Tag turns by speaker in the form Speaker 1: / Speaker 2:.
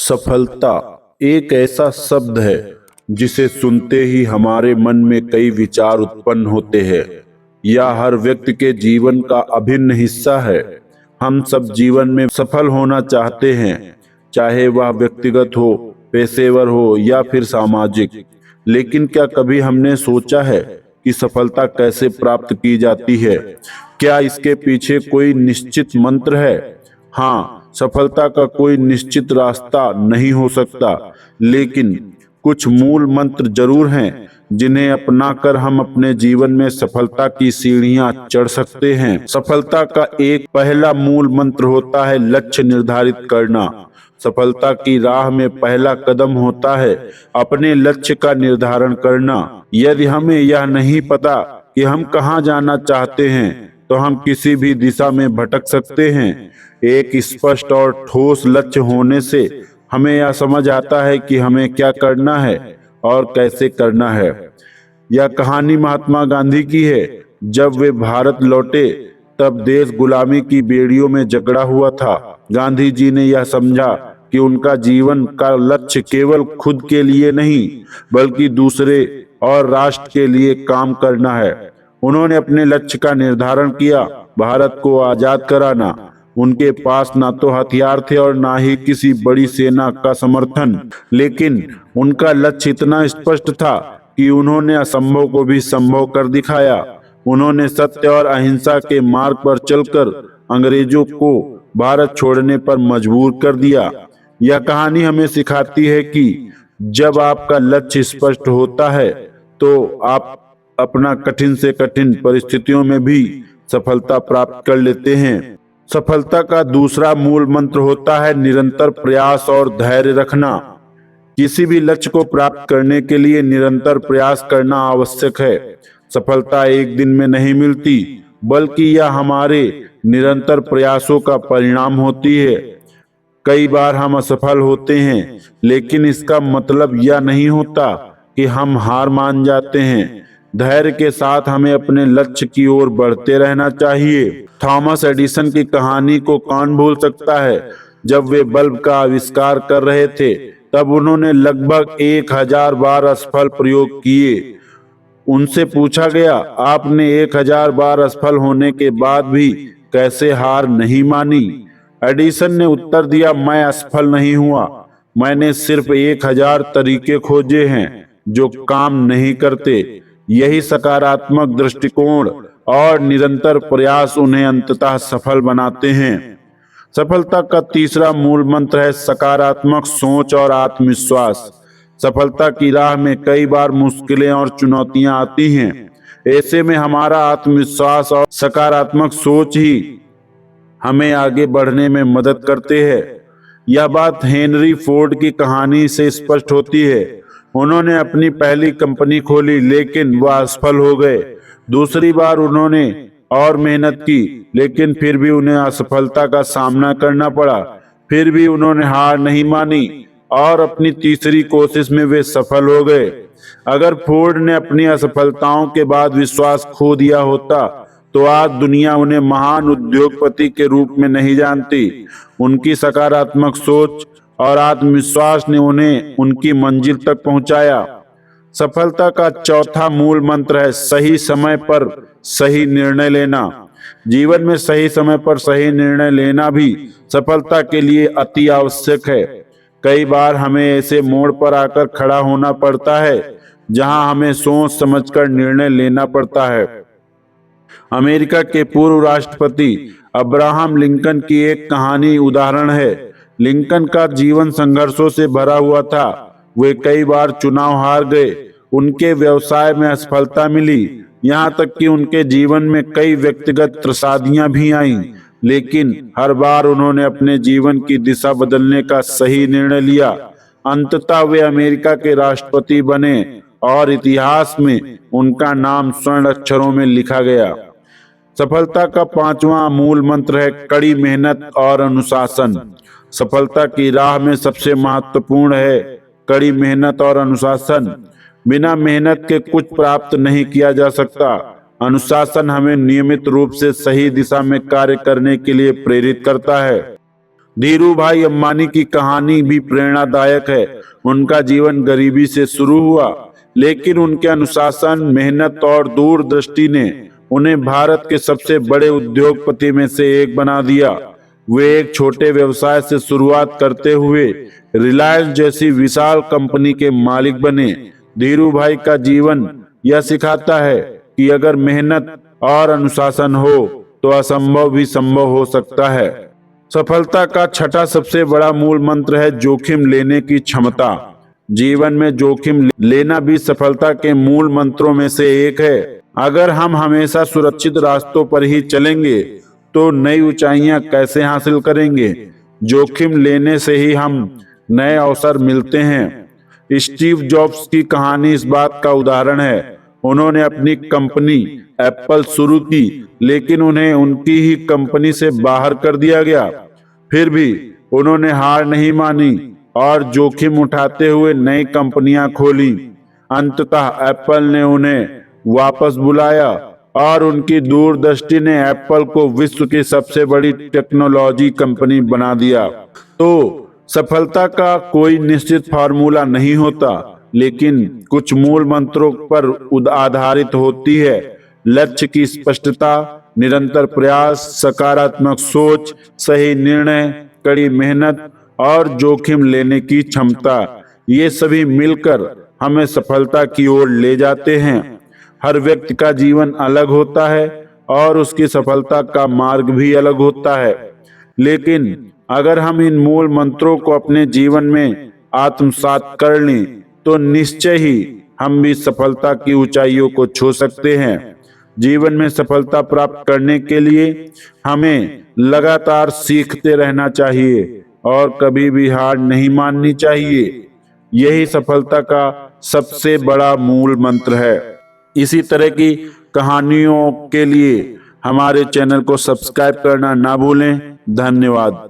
Speaker 1: सफलता एक ऐसा शब्द है जिसे सुनते ही हमारे मन में कई विचार उत्पन्न होते हैं। यह हर व्यक्ति के जीवन का अभिन्न हिस्सा है। हम सब जीवन में सफल होना चाहते हैं, चाहे वह व्यक्तिगत हो, पेशेवर हो या फिर सामाजिक। लेकिन क्या कभी हमने सोचा है कि सफलता कैसे प्राप्त की जाती है? क्या इसके पीछे कोई निश्चित मंत्र है? हाँ, सफलता का कोई निश्चित रास्ता नहीं हो सकता, लेकिन कुछ मूल मंत्र जरूर हैं जिन्हें अपनाकर हम अपने जीवन में सफलता की सीढ़ियां चढ़ सकते हैं। सफलता का एक पहला मूल मंत्र होता है लक्ष्य निर्धारित करना। सफलता की राह में पहला कदम होता है अपने लक्ष्य का निर्धारण करना। यदि हमें यह नहीं पता कि हम कहाँ जाना चाहते हैं, तो हम किसी भी दिशा में भटक सकते हैं। एक स्पष्ट और ठोस लक्ष्य होने से हमें यह समझ आता है कि हमें क्या करना है और कैसे करना है। यह कहानी महात्मा गांधी की है। जब वे भारत लौटे तब देश गुलामी की बेड़ियों में जकड़ा हुआ था। गांधी जी ने यह समझा कि उनका जीवन का लक्ष्य केवल खुद के लिए नहीं, बल्कि दूसरे और राष्ट्र के लिए काम करना है। उन्होंने अपने लक्ष्य का निर्धारण किया, भारत को आजाद कराना। उनके पास ना तो हथियार थे और ना ही किसी बड़ी सेना का समर्थन, लेकिन उनका लक्ष्य इतना स्पष्ट था कि उन्होंने असंभव को भी संभव कर दिखाया। उन्होंने सत्य और अहिंसा के मार्ग पर चलकर अंग्रेजों को भारत छोड़ने पर मजबूर कर दिया। यह कहानी हमें सिखाती है कि जब आपका लक्ष्य स्पष्ट होता है तो आप अपना कठिन से कठिन परिस्थितियों में भी सफलता प्राप्त कर लेते हैं। सफलता का दूसरा मूल मंत्र होता है निरंतर प्रयास और धैर्य रखना। किसी भी लक्ष्य को प्राप्त करने के लिए निरंतर प्रयास करना आवश्यक है। सफलता एक दिन में नहीं मिलती, बल्कि यह हमारे निरंतर प्रयासों का परिणाम होती है। कई बार हम असफल होते हैं, लेकिन इसका मतलब यह नहीं होता कि हम हार मान जाते हैं। धैर्य के साथ हमें अपने लक्ष्य की ओर बढ़ते रहना चाहिए। थॉमस एडिसन की कहानी को कौन भूल सकता है? जब वे बल्ब का आविष्कार कर रहे थे, तब उन्होंने लगभग 1000 बार असफल प्रयोग किए। उनसे पूछा गया, आपने 1000 बार असफल होने के बाद भी कैसे हार नहीं मानी? एडिसन ने उत्तर दिया, मैं असफल नहीं हुआ, मैंने सिर्फ 1000 तरीके खोजे हैं जो काम नहीं करते। यही सकारात्मक दृष्टिकोण और निरंतर प्रयास उन्हें अंततः सफल बनाते हैं। सफलता का तीसरा मूल मंत्र है सकारात्मक सोच और आत्मविश्वास। सफलता की राह में कई बार मुश्किलें और चुनौतियां आती हैं। ऐसे में हमारा आत्मविश्वास और सकारात्मक सोच ही हमें आगे बढ़ने में मदद करते हैं। यह बात हेनरी फोर्ड की कहानी से स्पष्ट होती है। उन्होंने अपनी पहली कंपनी खोली, लेकिन वह असफल हो गए। दूसरी बार उन्होंने और मेहनत की, लेकिन फिर भी उन्हें असफलता का सामना करना पड़ा। फिर भी उन्होंने हार नहीं मानी और अपनी तीसरी कोशिश में वे सफल हो गए। अगर फोर्ड ने अपनी असफलताओं के बाद विश्वास खो दिया होता, तो आज दुनिया उन्हें महान उद्योगपति के रूप में नहीं जानती। उनकी सकारात्मक सोच और आत्मविश्वास ने उन्हें उनकी मंजिल तक पहुंचाया। सफलता का चौथा मूल मंत्र है सही समय पर सही निर्णय लेना। जीवन में सही समय पर सही निर्णय लेना भी सफलता के लिए अति आवश्यक है। कई बार हमें ऐसे मोड़ पर आकर खड़ा होना पड़ता है जहां हमें सोच समझकर निर्णय लेना पड़ता है। अमेरिका के पूर्व राष्ट्रपति अब्राहम लिंकन की एक कहानी उदाहरण है। लिंकन का जीवन संघर्षों से भरा हुआ था। वे कई बार चुनाव हार गए, उनके व्यवसाय में असफलता मिली, यहाँ तक कि उनके जीवन में कई व्यक्तिगत त्रसादियां भी आईं। लेकिन हर बार उन्होंने अपने जीवन की दिशा बदलने का सही निर्णय लिया। अंततः वे अमेरिका के राष्ट्रपति बने और इतिहास में उनका नाम स्वर्ण अक्षरों में लिखा गया। सफलता का पांचवा मूल मंत्र है कड़ी मेहनत और अनुशासन। सफलता की राह में सबसे महत्वपूर्ण है कड़ी मेहनत और अनुशासन। बिना मेहनत के कुछ प्राप्त नहीं किया जा सकता। अनुशासन हमें नियमित रूप से सही दिशा में कार्य करने के लिए प्रेरित करता है। धीरू भाई अंबानी की कहानी भी प्रेरणादायक है। उनका जीवन गरीबी से शुरू हुआ, लेकिन उनके अनुशासन, मेहनत और दूरदृष्टि ने उन्हें भारत के सबसे बड़े उद्योगपति में से एक बना दिया। वे एक छोटे व्यवसाय से शुरुआत करते हुए रिलायंस जैसी विशाल कंपनी के मालिक बने। धीरू भाई का जीवन यह सिखाता है कि अगर मेहनत और अनुशासन हो तो असंभव भी संभव हो सकता है। सफलता का छठा सबसे बड़ा मूल मंत्र है जोखिम लेने की क्षमता। जीवन में जोखिम लेना भी सफलता के मूल मंत्रों में से एक है। अगर हम हमेशा सुरक्षित रास्तों पर ही चलेंगे तो नई ऊंचाइयां कैसे हासिल करेंगे। जोखिम लेने से ही हम नए अवसर मिलते हैं। स्टीव जॉब्स की कहानी इस बात का उदाहरण है। उन्होंने अपनी कंपनी एप्पल शुरू की, लेकिन उन्हें उनकी ही कंपनी से बाहर कर दिया गया। फिर भी उन्होंने हार नहीं मानी और जोखिम उठाते हुए नई कंपनियां खोली। अंततः एप्पल ने उन्हें वापस बुलाया और उनकी दूरदृष्टि ने एप्पल को विश्व की सबसे बड़ी टेक्नोलॉजी कंपनी बना दिया। तो सफलता का कोई निश्चित फार्मूला नहीं होता, लेकिन कुछ मूल मंत्रों पर आधारित होती है। लक्ष्य की स्पष्टता, निरंतर प्रयास, सकारात्मक सोच, सही निर्णय, कड़ी मेहनत और जोखिम लेने की क्षमता, ये सभी मिलकर हमें सफलता की ओर ले जाते हैं। हर व्यक्ति का जीवन अलग होता है और उसकी सफलता का मार्ग भी अलग होता है, लेकिन अगर हम इन मूल मंत्रों को अपने जीवन में आत्मसात कर लें तो निश्चय ही हम भी सफलता की ऊंचाइयों को छू सकते हैं। जीवन में सफलता प्राप्त करने के लिए हमें लगातार सीखते रहना चाहिए और कभी भी हार नहीं माननी चाहिए। यही सफलता का सबसे बड़ा मूल मंत्र है। इसी तरह की कहानियों के लिए हमारे चैनल को सब्सक्राइब करना ना भूलें। धन्यवाद।